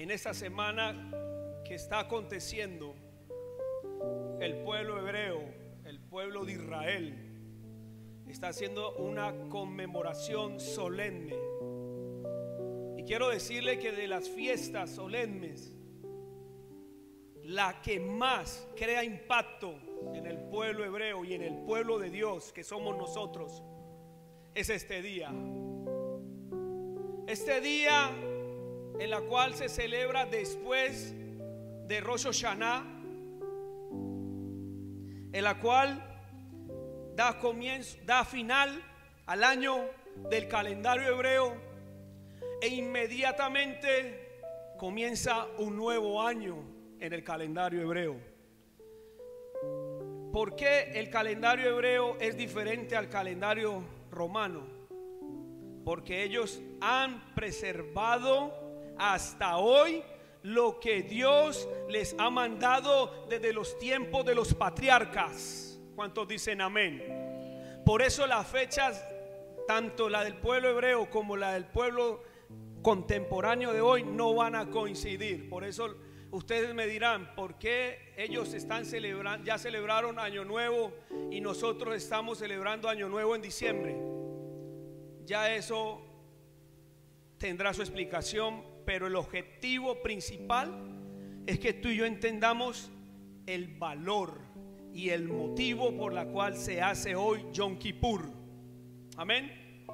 en esta semana que está aconteciendo, el pueblo hebreo, el pueblo de Israel, está haciendo una conmemoración solemne. Y quiero decirle que de las fiestas solemnes, la que más crea impacto en el pueblo hebreo y en el pueblo de Dios, que somos nosotros, es este día. Este día en la cual se celebra después de Rosh Hashanah, en la cual da final al año del calendario hebreo, e inmediatamente comienza un nuevo año en el calendario hebreo. ¿Por qué el calendario hebreo es diferente al calendario romano? Porque ellos han preservado hasta hoy lo que Dios les ha mandado desde los tiempos de los patriarcas. ¿Cuántos dicen amén? Por eso las fechas, tanto la del pueblo hebreo como la del pueblo contemporáneo de hoy, no van a coincidir. Por eso ustedes me dirán, ¿por qué ellos están celebrando, ya celebraron Año Nuevo y nosotros estamos celebrando Año Nuevo en diciembre? Ya eso tendrá su explicación, pero el objetivo principal es que tú y yo entendamos el valor y el motivo por la cual se hace hoy Yom Kippur. Amén.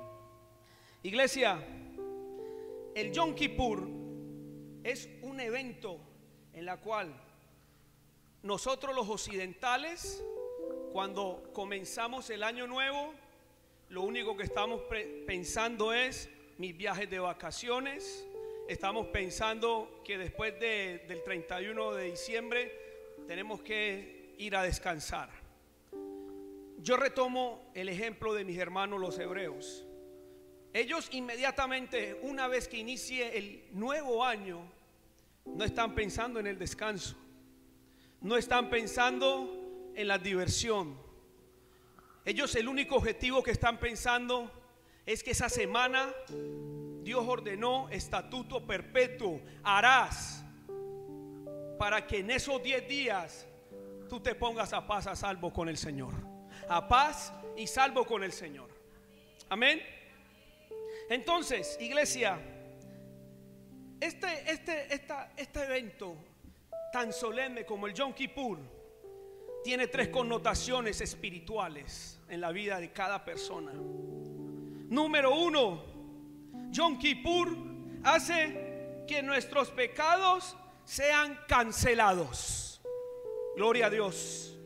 Iglesia, el Yom Kippur es un evento en la cual nosotros los occidentales, cuando comenzamos el año nuevo, lo único que estamos pensando es mis viajes de vacaciones. Estamos pensando que después del 31 de diciembre tenemos que ir a descansar. Yo retomo el ejemplo de mis hermanos los hebreos. Ellos inmediatamente, una vez que inicie el nuevo año, no están pensando en el descanso, no están pensando en la diversión. Ellos, el único objetivo que están pensando es que esa semana Dios ordenó estatuto perpetuo, harás, para que en esos 10 días tú te pongas a paz, a salvo con el Señor, a paz y salvo con el Señor. Amén. Entonces, iglesia, este evento tan solemne como el Yom Kippur tiene 3 connotaciones espirituales en la vida de cada persona. Número 1, Yom Kippur hace que nuestros pecados sean cancelados. Gloria a Dios,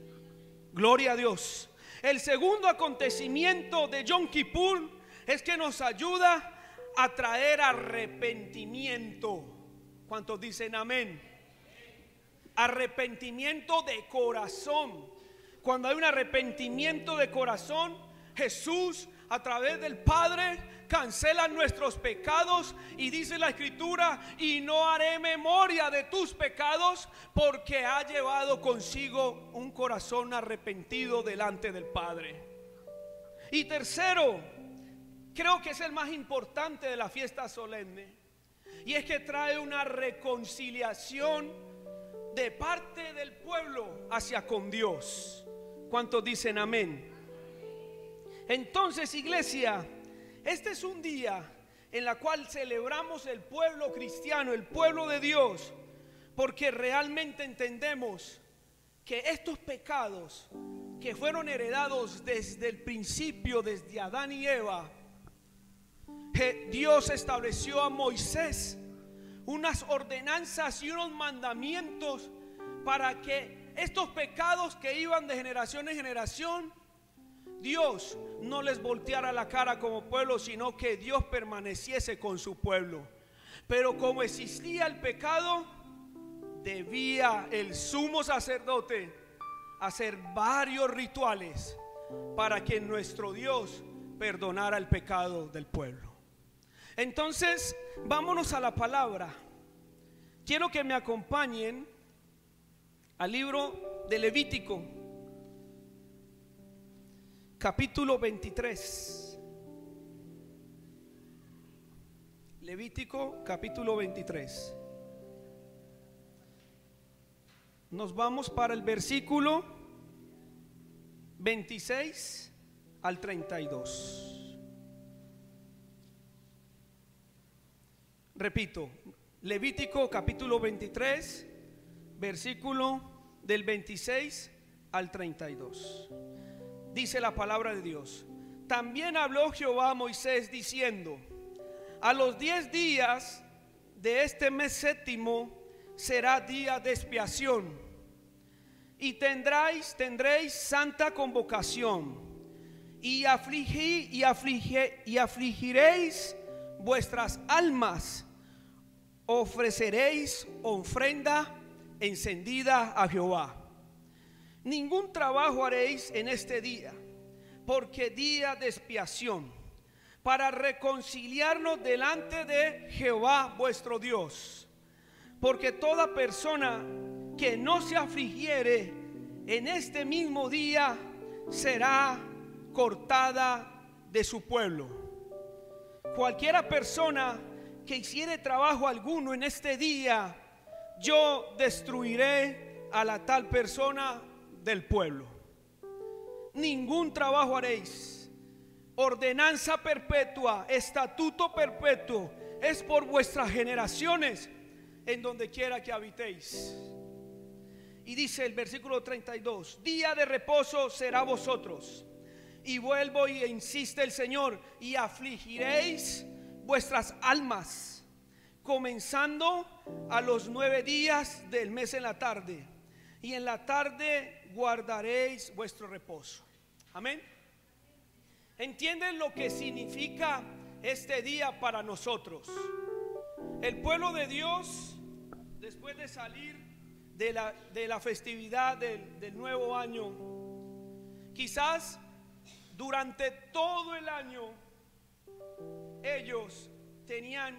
gloria a Dios. El segundo acontecimiento de Yom Kippur es que nos ayuda a traer arrepentimiento. ¿Cuántos dicen amén? Arrepentimiento de corazón. Cuando hay un arrepentimiento de corazón, Jesús a través del Padre cancela nuestros pecados, y dice la Escritura: y no haré memoria de tus pecados, porque ha llevado consigo un corazón arrepentido delante del Padre. Y tercero, creo que es el más importante de la fiesta solemne, y es que trae una reconciliación de parte del pueblo hacia con Dios. ¿Cuántos dicen amén? Entonces, iglesia, este es un día en la cual celebramos el pueblo cristiano, el pueblo de Dios, porque realmente entendemos que estos pecados que fueron heredados desde el principio, desde Adán y Eva, Dios estableció a Moisés unas ordenanzas y unos mandamientos para que estos pecados que iban de generación en generación, Dios no les volteara la cara como pueblo, sino que Dios permaneciese con su pueblo. Pero como existía el pecado, debía el sumo sacerdote hacer varios rituales para que nuestro Dios perdonara el pecado del pueblo. Entonces, vámonos a la palabra. Quiero que me acompañen al libro de Levítico, capítulo 23. Levítico capítulo 23. Nos vamos para el versículo 26 al 32. Repito, Levítico capítulo 23, versículo del 26 al 32. Dice la palabra de Dios: también habló Jehová a Moisés diciendo: a los 10 días de este mes séptimo será día de expiación, y tendréis santa convocación, y afligiréis vuestras almas, ofreceréis ofrenda encendida a Jehová. Ningún trabajo haréis en este día, porque día de expiación, para reconciliarnos delante de Jehová vuestro Dios. Porque toda persona que no se afligiere en este mismo día será cortada de su pueblo. Cualquiera persona que hiciere trabajo alguno en este día, yo destruiré a la tal persona del pueblo. Ningún trabajo haréis. Ordenanza perpetua, estatuto perpetuo es por vuestras generaciones, en donde quiera que habitéis. Y dice el versículo 32: día de reposo será vosotros. Y vuelvo y insiste el Señor: y afligiréis vuestras almas, comenzando a los 9 días del mes en la tarde, y en la tarde guardaréis vuestro reposo. Amén. ¿Entienden lo que significa este día para nosotros? El pueblo de Dios, después de salir de la festividad del nuevo año, quizás durante todo el año ellos tenían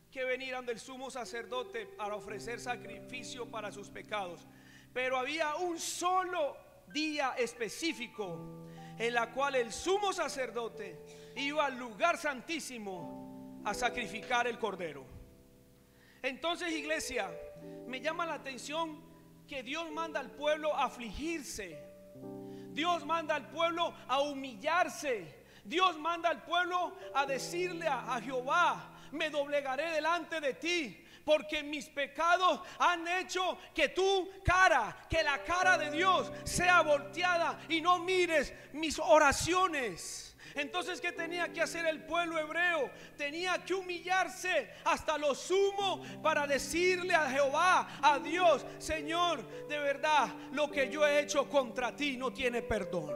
que venir ante el sumo sacerdote para ofrecer sacrificio para sus pecados, pero había un solo día específico en la cual el sumo sacerdote iba al lugar santísimo a sacrificar el cordero. Entonces, iglesia, me llama la atención que Dios manda al pueblo a afligirse. Dios manda al pueblo a humillarse. Dios manda al pueblo a decirle a Jehová: me doblegaré delante de ti, porque mis pecados han hecho que que la cara de Dios sea volteada y no mires mis oraciones. Entonces, ¿qué tenía que hacer el pueblo hebreo? Tenía que humillarse hasta lo sumo para decirle a Jehová, a Dios: Señor, de verdad, lo que yo he hecho contra ti no tiene perdón.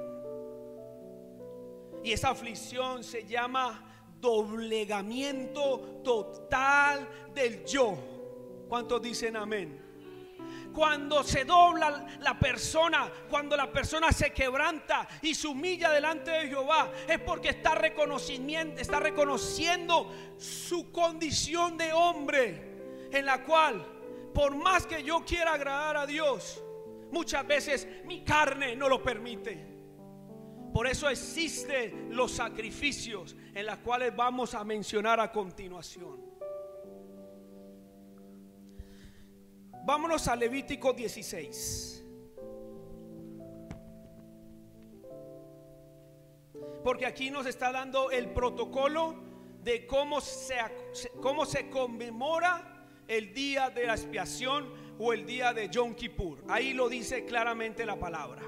Y esa aflicción se llama doblegamiento total del yo. ¿Cuántos dicen amén? Cuando se dobla la persona, cuando la persona se quebranta y se humilla delante de Jehová, es porque está reconociendo su condición de hombre, en la cual, por más que yo quiera agradar a Dios, muchas veces mi carne no lo permite. Por eso existen los sacrificios, en los cuales vamos a mencionar a continuación. Vámonos a Levítico 16. Porque aquí nos está dando el protocolo de cómo se conmemora el día de la expiación o el día de Yom Kippur. Ahí lo dice claramente la palabra.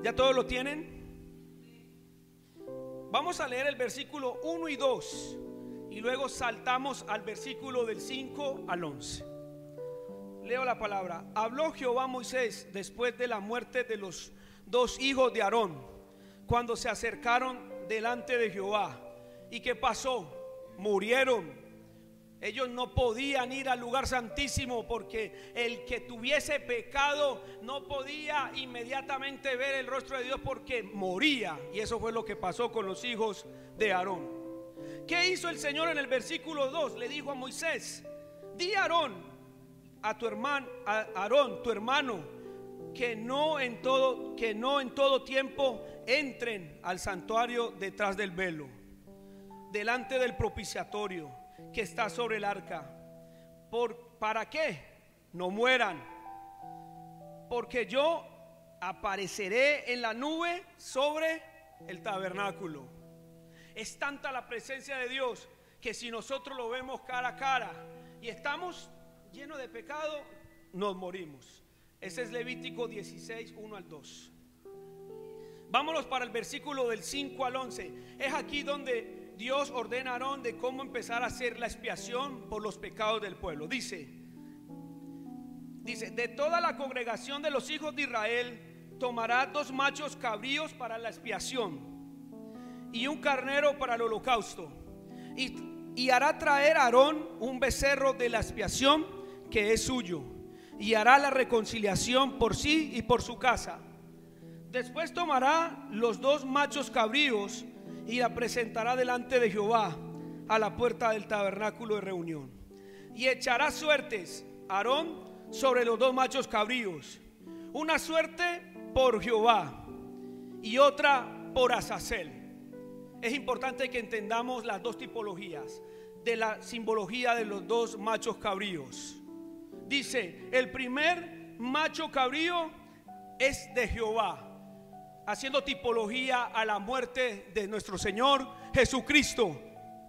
¿Ya todos lo tienen? Vamos a leer el versículo 1 y 2 y luego saltamos al versículo del 5 al 11. Leo la palabra. Habló Jehová a Moisés después de la muerte de los 2 hijos de Aarón, cuando se acercaron delante de Jehová. ¿Y qué pasó? Murieron. Ellos no podían ir al lugar santísimo, porque el que tuviese pecado no podía inmediatamente ver el rostro de Dios, porque moría. Y eso fue lo que pasó con los hijos de Aarón. ¿Qué hizo el Señor en el versículo 2? Le dijo a Moisés: di a Aarón, a tu hermano, Aarón, tu hermano, que no en todo tiempo entren al santuario detrás del velo, delante del propiciatorio que está sobre el arca. ¿Para qué? No mueran. porque yo apareceré en la nube sobre el tabernáculo. Es tanta la presencia de Dios que si nosotros lo vemos cara a cara y estamos llenos de pecado, nos morimos. Ese es Levítico 16, 1 al 2. Vámonos para el versículo del 5 al 11. Es aquí donde Dios ordena a Aarón de cómo empezar a hacer la expiación por los pecados del pueblo. Dice, de toda la congregación de los hijos de Israel tomará 2 machos cabríos para la expiación y un carnero para el holocausto. Y hará traer a Aarón un becerro de la expiación que es suyo, y hará la reconciliación por sí y por su casa. Después tomará los 2 machos cabríos y la presentará delante de Jehová a la puerta del tabernáculo de reunión. Y echará suertes Aarón sobre los 2 machos cabríos, una suerte por Jehová y otra por Azazel. Es importante que entendamos las 2 tipologías de la simbología de los 2 machos cabríos. Dice, el primer macho cabrío es de Jehová, haciendo tipología a la muerte de nuestro Señor Jesucristo,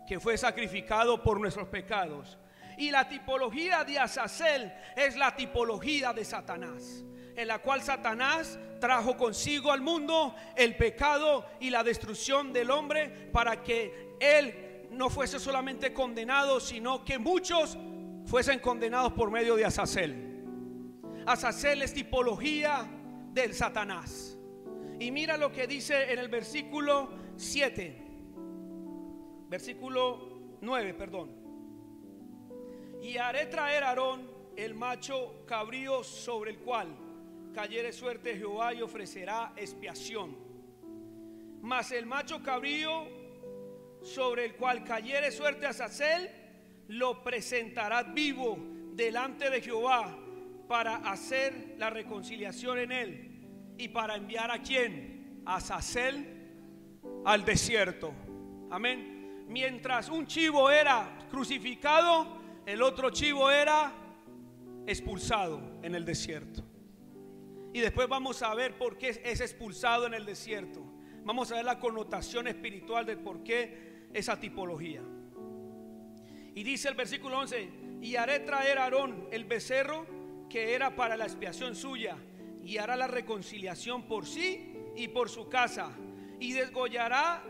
que fue sacrificado por nuestros pecados. Y la tipología de Azazel es la tipología de Satanás, en la cual Satanás trajo consigo al mundo el pecado y la destrucción del hombre, para que él no fuese solamente condenado, sino que muchos fuesen condenados por medio de Azazel. Azazel es tipología del Satanás. Y mira lo que dice en el versículo 9, perdón. Y haré traer a Aarón el macho cabrío sobre el cual cayere suerte Jehová, y ofrecerá expiación. Mas el macho cabrío sobre el cual cayere suerte Azazel, lo presentará vivo delante de Jehová para hacer la reconciliación en él, y para enviar a quién, a Azazel, al desierto. Amén. Mientras un chivo era crucificado, el otro chivo era expulsado en el desierto. Y después vamos a ver por qué es expulsado en el desierto. Vamos a ver la connotación espiritual de por qué esa tipología. Y dice el versículo 11: y haré traer a Aarón el becerro que era para la expiación suya, y hará la reconciliación por sí y por su casa, y desgollará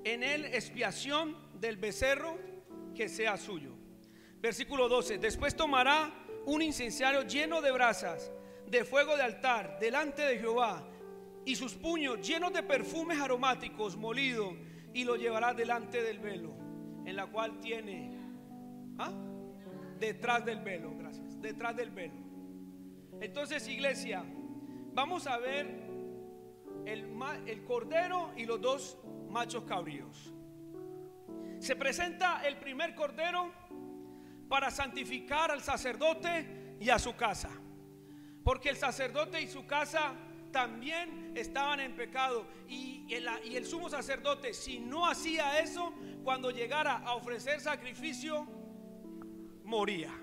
en él expiación del becerro que sea suyo. Versículo 12: después tomará un incensario lleno de brasas de fuego de altar delante de Jehová, y sus puños llenos de perfumes aromáticos molidos, y lo llevará delante del velo, en la cual tiene detrás del velo. Gracias. Detrás del velo. Entonces, iglesia, vamos a ver el cordero y los 2 machos cabríos. Se presenta el primer cordero para santificar al sacerdote y a su casa, porque el sacerdote y su casa también estaban en pecado, y el sumo sacerdote, si no hacía eso, cuando llegara a ofrecer sacrificio, moría.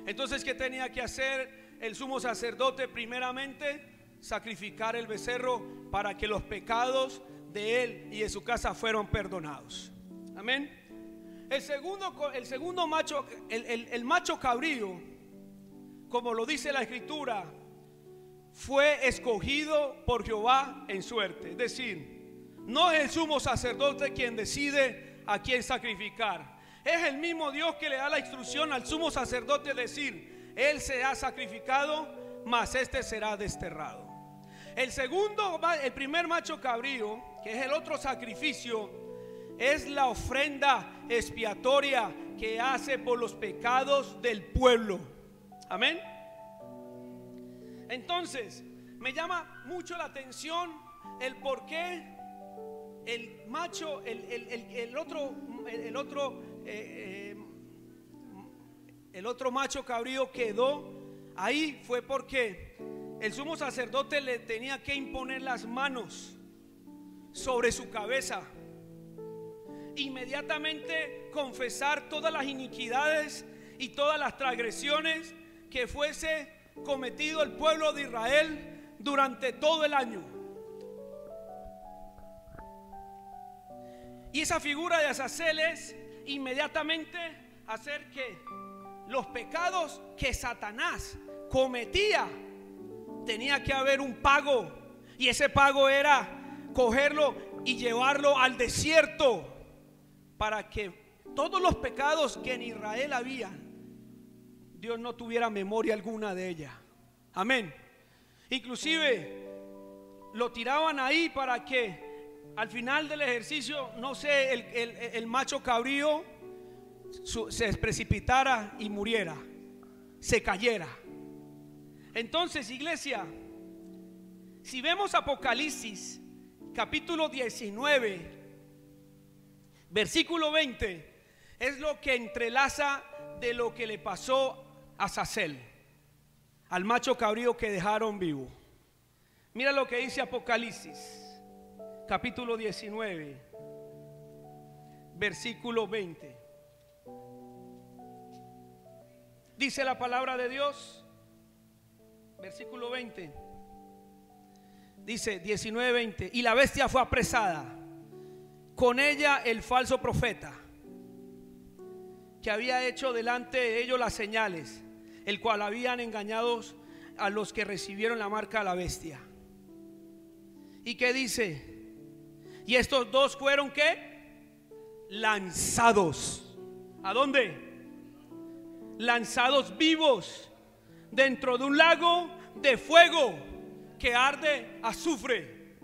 Entonces, ¿qué tenía que hacer el sumo sacerdote? Primeramente, sacrificar el becerro para que los pecados de él y de su casa fueran perdonados. Amén. El segundo macho, el macho cabrío, como lo dice la escritura, fue escogido por Jehová en suerte. Es decir, no es el sumo sacerdote quien decide a quién sacrificar. Es el mismo Dios que le da la instrucción al sumo sacerdote, decir: él se ha sacrificado, mas este será desterrado. El primer macho cabrío, que es el otro sacrificio, es la ofrenda expiatoria que hace por los pecados del pueblo. Amén. Entonces, me llama mucho la atención el por qué el macho, el otro macho cabrío quedó ahí. Fue porque el sumo sacerdote le tenía que imponer las manos sobre su cabeza, inmediatamente confesar todas las iniquidades y todas las transgresiones que fuese cometido el pueblo de Israel durante todo el año. Y esa figura de Azazel es inmediatamente hacer que los pecados que Satanás cometía, tenía que haber un pago, y ese pago era cogerlo y llevarlo al desierto, para que todos los pecados que en Israel había, Dios no tuviera memoria alguna de ella. Amén. Inclusive lo tiraban ahí para que al final del ejercicio, no sé, el macho cabrío se precipitara y muriera, se cayera. Entonces, iglesia, si vemos Apocalipsis capítulo 19, versículo 20, es lo que entrelaza de lo que le pasó a Azazel, al macho cabrío que dejaron vivo. Mira lo que dice Apocalipsis capítulo 19, versículo 20. Dice la palabra de Dios, versículo 20. Dice 19:20. Y la bestia fue apresada, con ella el falso profeta, que había hecho delante de ellos las señales, el cual habían engañado a los que recibieron la marca de la bestia. ¿Y qué dice? Y estos dos fueron ¿qué? Lanzados. ¿A dónde? Lanzados vivos dentro de un lago de fuego que arde azufre.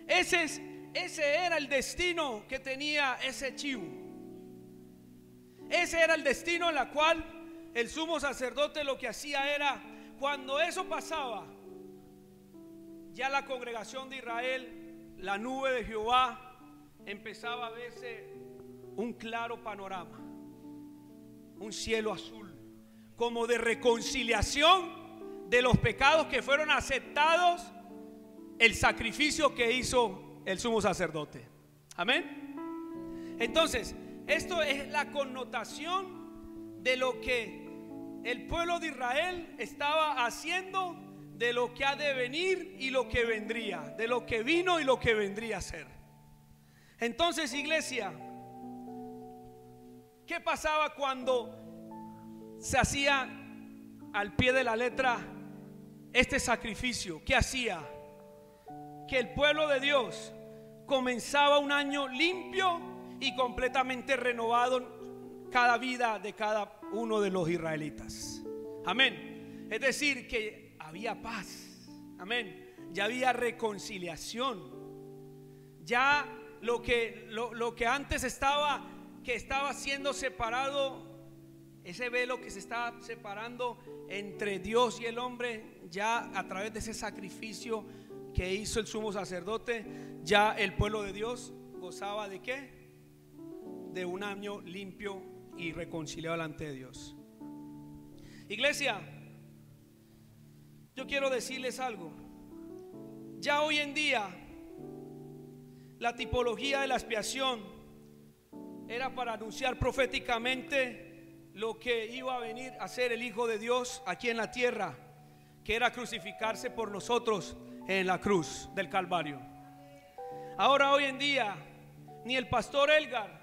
Ese era el destino que tenía ese chivo. Ese era el destino en la cual el sumo sacerdote lo que hacía era, cuando eso pasaba, ya la congregación de Israel, la nube de Jehová, empezaba a verse un claro panorama, un cielo azul, como de reconciliación de los pecados que fueron aceptados, el sacrificio que hizo el sumo sacerdote. Amén. Entonces, esto es la connotación de lo que el pueblo de Israel estaba haciendo, de lo que ha de venir y lo que vendría, de lo que vino y lo que vendría a ser. Entonces, iglesia, ¿qué pasaba cuando se hacía al pie de la letra este sacrificio? ¿Qué hacía? Que el pueblo de Dios comenzaba un año limpio y completamente renovado cada vida de cada uno de los israelitas. Amén. Es decir, que había paz. Amén. Ya había reconciliación. Ya lo que antes estaba siendo separado, ese velo que se estaba separando entre Dios y el hombre, ya a través de ese sacrificio que hizo el sumo sacerdote, ya el pueblo de Dios gozaba de ¿qué? De un año limpio y reconciliado delante de Dios. Iglesia, yo quiero decirles algo. Ya hoy en día la tipología de la expiación era para anunciar proféticamente lo que iba a venir a ser el Hijo de Dios aquí en la tierra, que era crucificarse por nosotros en la cruz del Calvario. Ahora hoy en día ni el pastor Elgar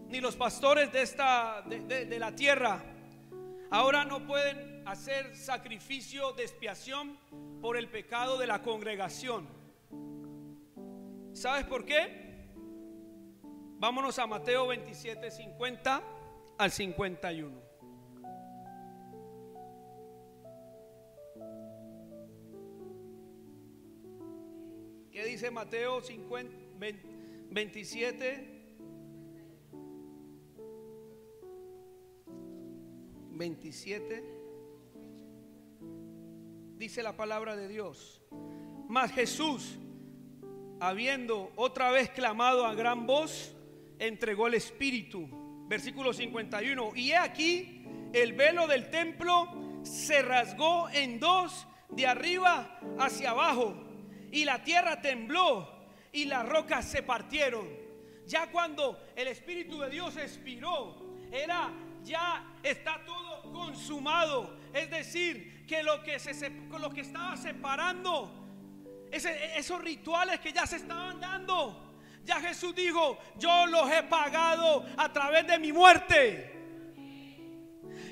ni los pastores de la tierra ahora no pueden hacer sacrificio de expiación por el pecado de la congregación. ¿Sabes por qué? Vámonos a Mateo 27, 50 al 51. ¿Qué dice Mateo 27? 27. Dice la palabra de Dios: mas Jesús, habiendo otra vez clamado a gran voz, entregó el Espíritu. Versículo 51. Y he aquí, el velo del templo se rasgó en dos, de arriba hacia abajo, y la tierra tembló y las rocas se partieron. Ya cuando el Espíritu de Dios expiró, era ya está todo consumado. Es decir, que lo que estaba separando, esos rituales que ya se estaban dando, ya Jesús dijo: yo los he pagado a través de mi muerte.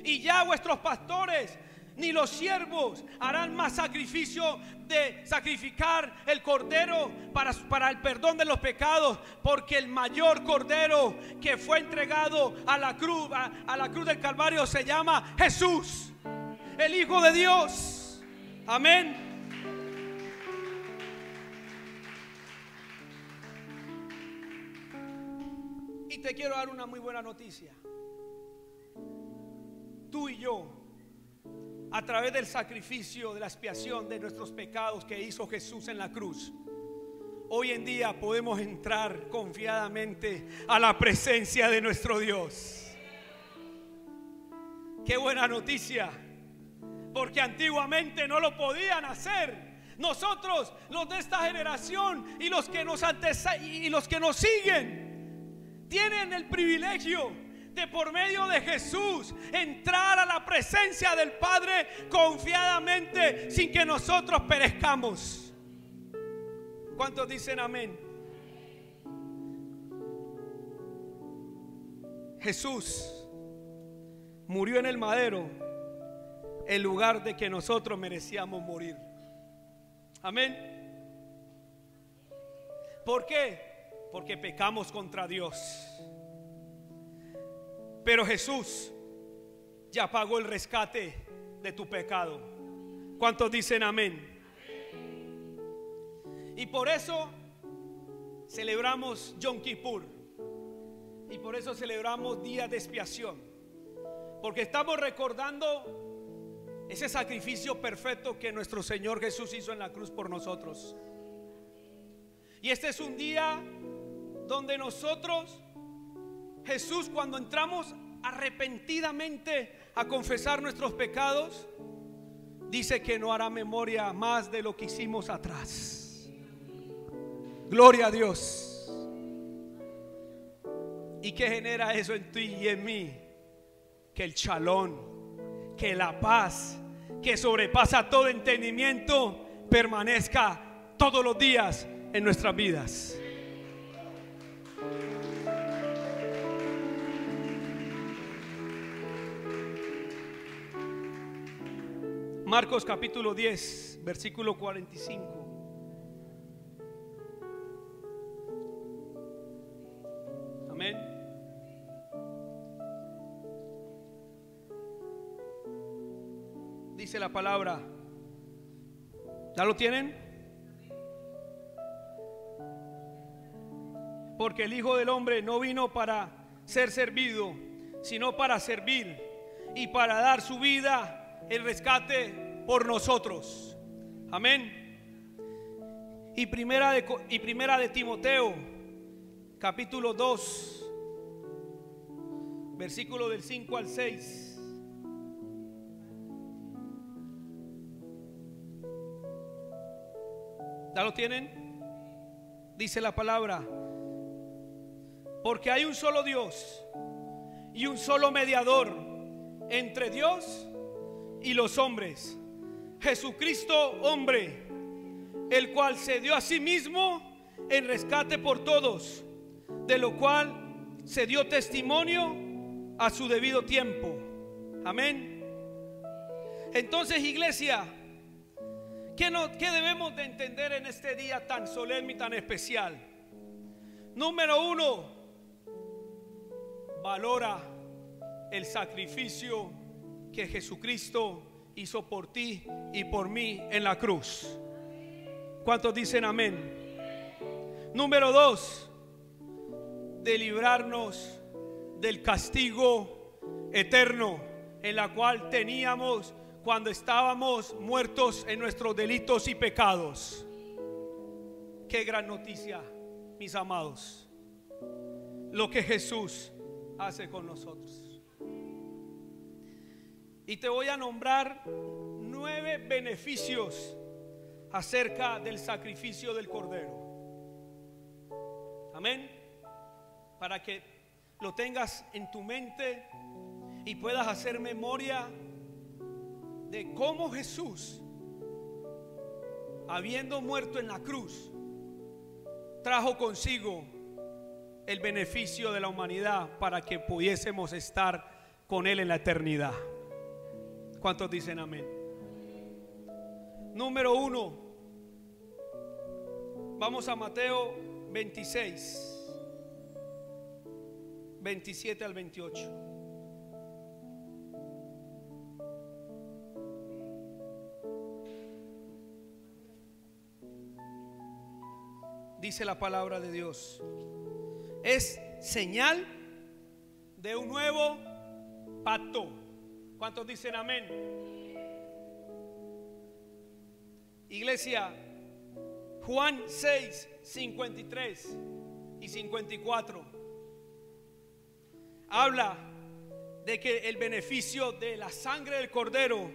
Y ya vuestros pastores ni los siervos harán más sacrificio de sacrificar el cordero para el perdón de los pecados, porque el mayor cordero que fue entregado a la cruz del Calvario se llama Jesús, el Hijo de Dios. Amén. Y te quiero dar una muy buena noticia. Tú y yo, a través del sacrificio de la expiación de nuestros pecados que hizo Jesús en la cruz, hoy en día podemos entrar confiadamente a la presencia de nuestro Dios. Qué buena noticia, porque antiguamente no lo podían hacer. Nosotros, los de esta generación y los que nos siguen, tienen el privilegio de, por medio de Jesús, entrar a la presencia del Padre confiadamente, sin que nosotros perezcamos. ¿Cuántos dicen amén? Jesús murió en el madero en lugar de que nosotros merecíamos morir. Amén. ¿Por qué? Porque pecamos contra Dios. Pero Jesús ya pagó el rescate de tu pecado. ¿Cuántos dicen amén? Y por eso celebramos Yom Kippur. Y por eso celebramos día de expiación. Porque estamos recordando ese sacrificio perfecto que nuestro Señor Jesús hizo en la cruz por nosotros. Y este es un día donde nosotros, Jesús, cuando entramos arrepentidamente a confesar nuestros pecados, dice que no hará memoria más de lo que hicimos atrás. Gloria a Dios. ¿Y qué genera eso en ti y en mí? Que el shalom, que la paz que sobrepasa todo entendimiento permanezca todos los días en nuestras vidas. Marcos capítulo 10, versículo 45. Amén. Dice la palabra. ¿Ya lo tienen? Porque el Hijo del Hombre no vino para ser servido, sino para servir y para dar su vida el rescate por nosotros. Amén. Y primera de Timoteo capítulo 2, versículo del 5 al 6. ¿Ya lo tienen? Dice la palabra: porque hay un solo Dios y un solo mediador entre Dios y los hombres, Jesucristo hombre, el cual se dio a sí mismo en rescate por todos, de lo cual se dio testimonio a su debido tiempo. Amén. Entonces, iglesia, ¿qué debemos de entender en este día tan solemne y tan especial? Número uno, valora el sacrificio que Jesucristo hizo por ti y por mí en la cruz. ¿Cuántos dicen amén? Número dos, de librarnos del castigo eterno en la cual teníamos cuando estábamos muertos en nuestros delitos y pecados. Qué gran noticia, mis amados, lo que Jesús hace con nosotros. Y te voy a nombrar 9 beneficios acerca del sacrificio del Cordero. Amén. Para que lo tengas en tu mente y puedas hacer memoria de cómo Jesús, habiendo muerto en la cruz, trajo consigo el beneficio de la humanidad para que pudiésemos estar con Él en la eternidad. ¿Cuántos dicen amén? Número 1, vamos a Mateo 26, 27 al 28. Dice la palabra de Dios: es señal de un nuevo pacto. ¿Cuántos dicen amén? Iglesia, Juan 6, 53 y 54 habla de que el beneficio de la sangre del Cordero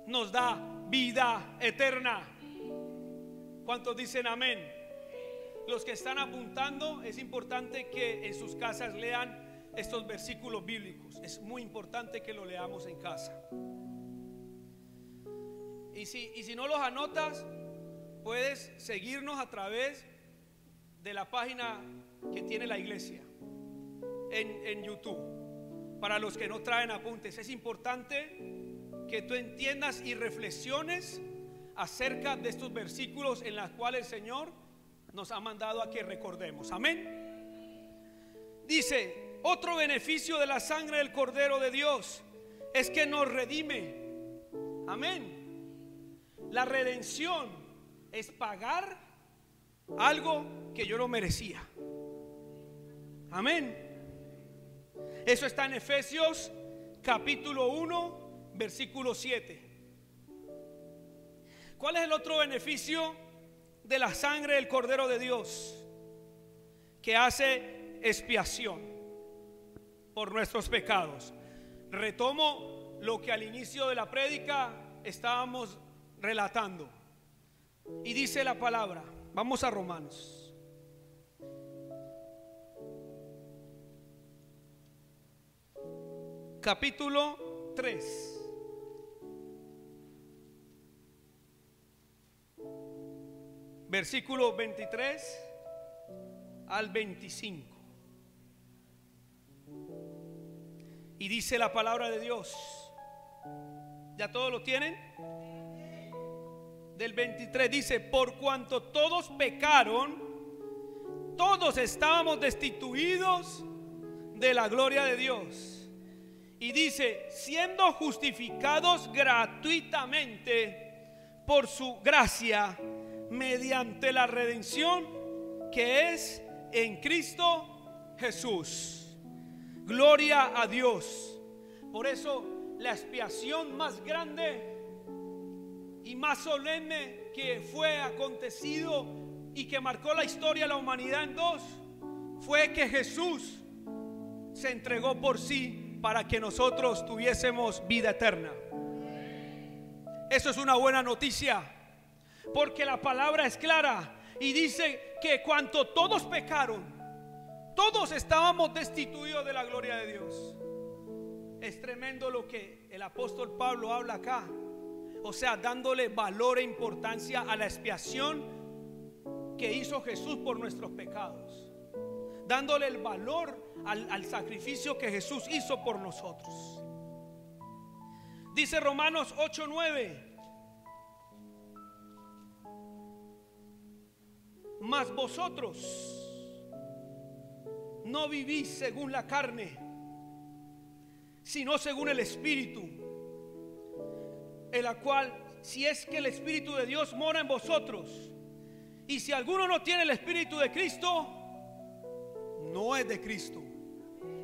nos da vida eterna. ¿Cuántos dicen amén? Los que están apuntando, es importante que en sus casas lean estos versículos bíblicos. Es muy importante que lo leamos en casa. Y si no los anotas, puedes seguirnos a través de la página que tiene la iglesia en YouTube. Para los que no traen apuntes, es importante que tú entiendas y reflexiones acerca de estos versículos en los cuales el Señor nos ha mandado a que recordemos. Amén. Dice: otro beneficio de la sangre del Cordero de Dios es que nos redime. Amén. La redención es pagar algo que yo no merecía. Amén. Eso está en Efesios capítulo 1, versículo 7. ¿Cuál es el otro beneficio de la sangre del Cordero de Dios? Que hace expiación por nuestros pecados. Retomo lo que al inicio de la prédica estábamos relatando, y dice la palabra. Vamos a Romanos. Capítulo 3. Versículo 23 al 25. Y dice la palabra de Dios. ¿Ya todos lo tienen? Del 23 dice: por cuanto todos pecaron, todos estábamos destituidos de la gloria de Dios. Y dice: siendo justificados gratuitamente por su gracia, mediante la redención que es en Cristo Jesús. Gloria a Dios. Por eso la expiación más grande y más solemne que fue acontecido y que marcó la historia de la humanidad en dos, fue que Jesús se entregó por sí para que nosotros tuviésemos vida eterna. Eso es una buena noticia, porque la palabra es clara y dice que cuanto todos pecaron, todos estábamos destituidos de la gloria de Dios. Es tremendo lo que el apóstol Pablo habla acá. O sea, dándole valor e importancia a la expiación que hizo Jesús por nuestros pecados, dándole el valor al sacrificio que Jesús hizo por nosotros. Dice Romanos 8:9: mas vosotros no vivís según la carne, sino según el Espíritu, en la cual, si es que el Espíritu de Dios mora en vosotros. Y si alguno no tiene el Espíritu de Cristo, no es de Cristo.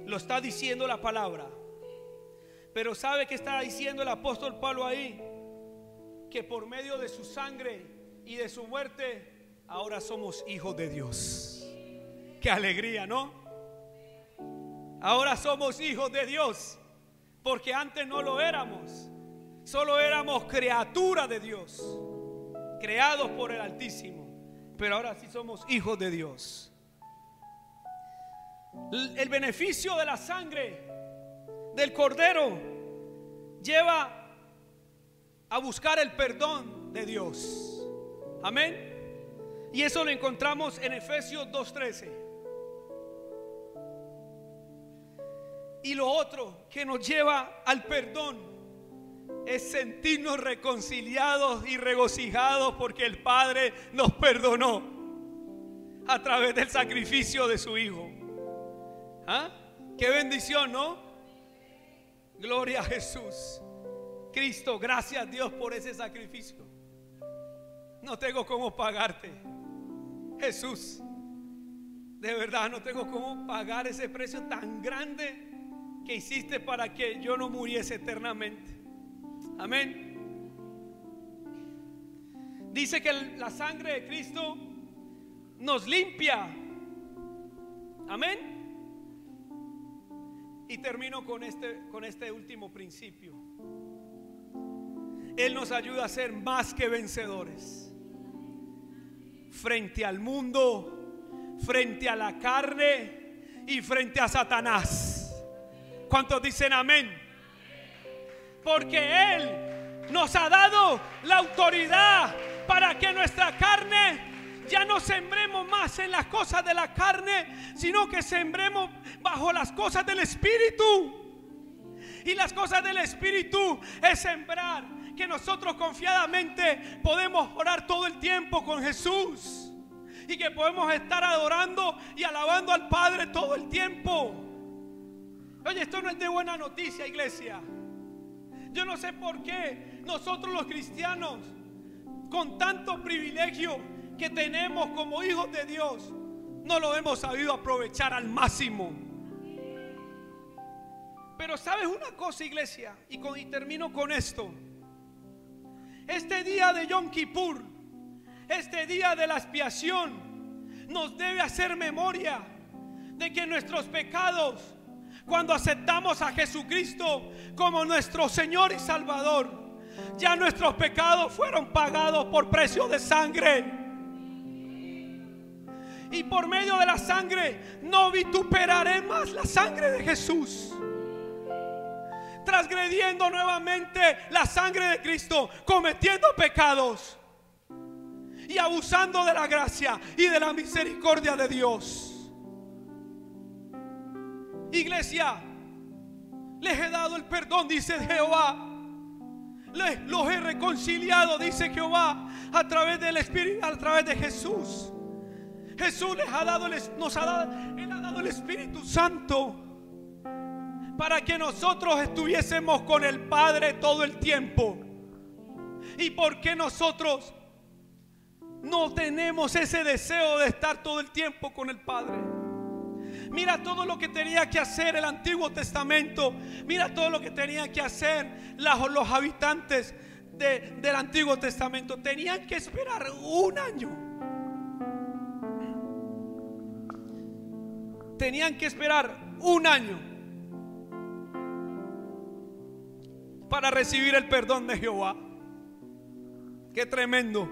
Lo está diciendo la palabra. Pero ¿sabe qué está diciendo el apóstol Pablo ahí? Que por medio de su sangre y de su muerte, ahora somos hijos de Dios. Qué alegría, ¿no? Ahora somos hijos de Dios, porque antes no lo éramos. Solo éramos criaturas de Dios, creados por el Altísimo. Pero ahora sí somos hijos de Dios. El beneficio de la sangre del Cordero lleva a buscar el perdón de Dios. Amén. Y eso lo encontramos en Efesios 2:13. Y lo otro que nos lleva al perdón es sentirnos reconciliados y regocijados porque el Padre nos perdonó a través del sacrificio de su Hijo. ¿Ah? Qué bendición, ¿no? Gloria a Jesús. Cristo, gracias Dios por ese sacrificio. No tengo cómo pagarte, Jesús. De verdad no tengo cómo pagar ese precio tan grande que hiciste para que yo no muriese eternamente. Amén. Dice que la sangre de Cristo nos limpia. Amén. Y termino con este último principio. Él nos ayuda a ser más que vencedores frente al mundo, frente a la carne y frente a Satanás. ¿Cuántos dicen amén? Porque Él nos ha dado la autoridad para que nuestra carne ya no sembremos más en las cosas de la carne, sino que sembremos bajo las cosas del Espíritu. Y las cosas del Espíritu es sembrar que nosotros confiadamente podemos orar todo el tiempo con Jesús y que podemos estar adorando y alabando al Padre todo el tiempo. Oye, esto no es de buena noticia, iglesia. Yo no sé por qué nosotros los cristianos, con tanto privilegio que tenemos como hijos de Dios, no lo hemos sabido aprovechar al máximo. Pero sabes una cosa, iglesia, y termino con esto. Este día de Yom Kippur, este día de la expiación, nos debe hacer memoria de que nuestros pecados, cuando aceptamos a Jesucristo como nuestro Señor y Salvador, ya nuestros pecados fueron pagados por precio de sangre. Y por medio de la sangre no vituperaré más la sangre de Jesús, transgrediendo nuevamente la sangre de Cristo, cometiendo pecados y abusando de la gracia y de la misericordia de Dios. Iglesia, les he dado el perdón, dice Jehová. Los he reconciliado, dice Jehová, a través del Espíritu, a través de Jesús. Jesús les ha dado, Él ha dado el Espíritu Santo para que nosotros estuviésemos con el Padre todo el tiempo. ¿Y por qué nosotros no tenemos ese deseo de estar todo el tiempo con el Padre? Mira todo lo que tenía que hacer el Antiguo Testamento. Mira todo lo que tenía que hacer los habitantes del Antiguo Testamento. Tenían que esperar un año. Tenían que esperar un año para recibir el perdón de Jehová. Qué tremendo.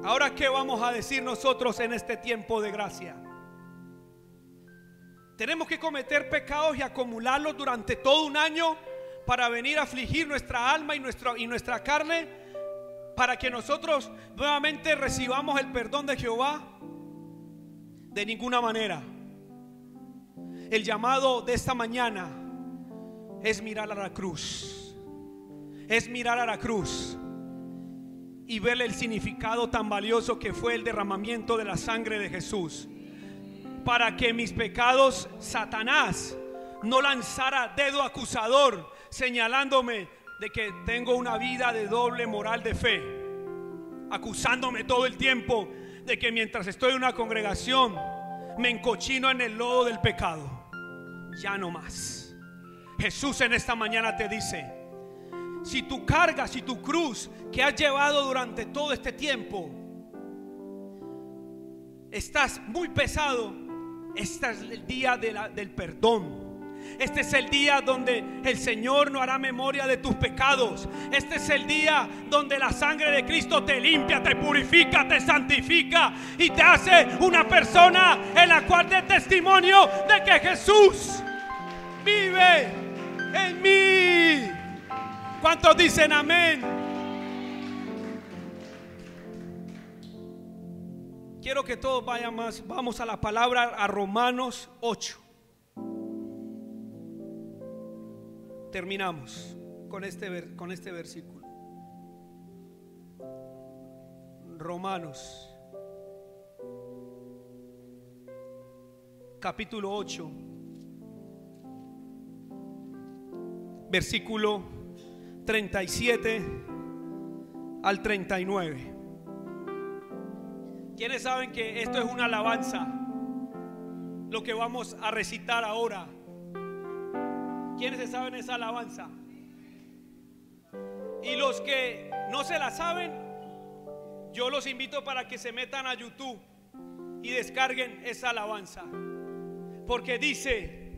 Ahora, ¿qué vamos a decir nosotros en este tiempo de gracia? Tenemos que cometer pecados y acumularlos durante todo un año para venir a afligir nuestra alma y nuestra carne, para que nosotros nuevamente recibamos el perdón de Jehová. De ninguna manera. El llamado de esta mañana es mirar a la cruz. Es mirar a la cruz y ver el significado tan valioso que fue el derramamiento de la sangre de Jesús, para que mis pecados, Satanás, no lanzara dedo acusador señalándome de que tengo una vida de doble moral de fe, acusándome todo el tiempo de que mientras estoy en una congregación me encochino en el lodo del pecado. Ya no más. Jesús en esta mañana te dice: si tu carga, si tu cruz que has llevado durante todo este tiempo estás muy pesado, este es el día del perdón. Este es el día donde el Señor no hará memoria de tus pecados. Este es el día donde la sangre de Cristo te limpia, te purifica, te santifica y te hace una persona en la cual dé testimonio de que Jesús vive en mí. ¿Cuántos dicen amén? Quiero que todos vayan más. Vamos a la palabra, a Romanos 8. Terminamos con este versículo. Romanos capítulo 8, versículo 37 al 39. ¿Quiénes saben que esto es una alabanza? Lo que vamos a recitar ahora. ¿Quiénes se saben esa alabanza? Y los que no se la saben, yo los invito para que se metan a YouTube y descarguen esa alabanza. Porque dice: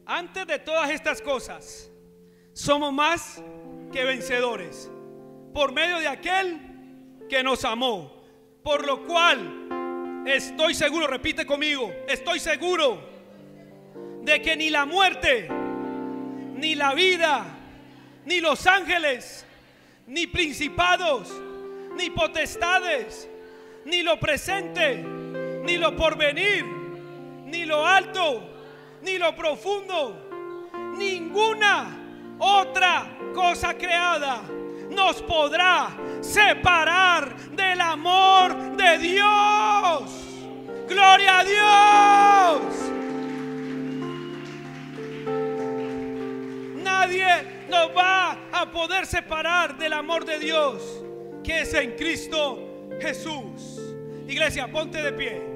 antes de todas estas cosas, somos más que vencedores por medio de aquel que nos amó. Por lo cual estoy seguro, repite conmigo, estoy seguro de que ni la muerte, ni la vida, ni los ángeles, ni principados, ni potestades, ni lo presente, ni lo porvenir, ni lo alto, ni lo profundo, ninguna otra cosa creada nos podrá separar del amor de Dios. ¡Gloria a Dios! Nadie nos va a poder separar del amor de Dios que es en Cristo Jesús. Iglesia, ponte de pie.